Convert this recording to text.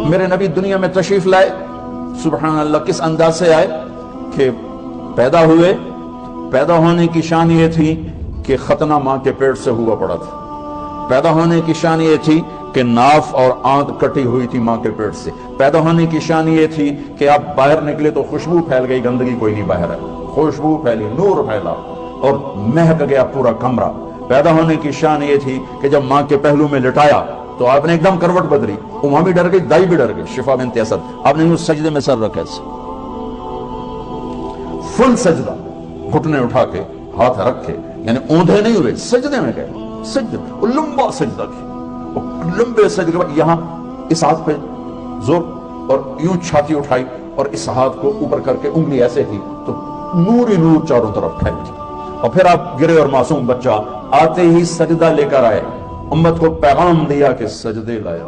میرے نبی دنیا میں تشریف لائے، سبحان اللہ کس انداز سے آئے کہ پیدا ہوئے، پیدا ہونے کی شان یہ تھی کہ ختنہ ماں کے پیٹ سے ہوا پڑا تھا، پیدا ہونے کی شان یہ تھی کہ ناف اور آنت کٹی ہوئی تھی ماں کے پیٹ سے، پیدا ہونے کی شان یہ تھی کہ آپ باہر نکلے تو خوشبو پھیل گئی، گندگی کوئی نہیں باہر ہے، خوشبو پھیلی، نور پھیلا اور مہک گیا پورا کمرہ۔ پیدا ہونے کی شان یہ تھی کہ جب ماں کے پہلو میں لٹایا تو آپ نے ایک دم کروٹ بدلی، ماں بھی ڈر گئی، دائی بھی ڈر گئی، شفا بنت اسد، آپ نے اس سجدے میں سر رکھا ایسے فل سجدہ، گھٹنے اٹھا کے ہاتھ رکھے، یعنی اوندھے نہیں ہوئے، سجدے میں گئے، سجدہ لمبا سجدہ کیا، لمبے سجدے کے بعد یہاں اس ہاتھ پہ زور اور یوں چھاتی اٹھائی اور اس ہاتھ کو اوپر کر کے انگلی ایسے کی تو نور ہی نور چاروں طرف پھیل گئی، اور پھر آپ گرے اور معصوم بچہ آتے ہی سجدہ لے کر آئے، امت کو پیغام دیا کہ سجدے لایا۔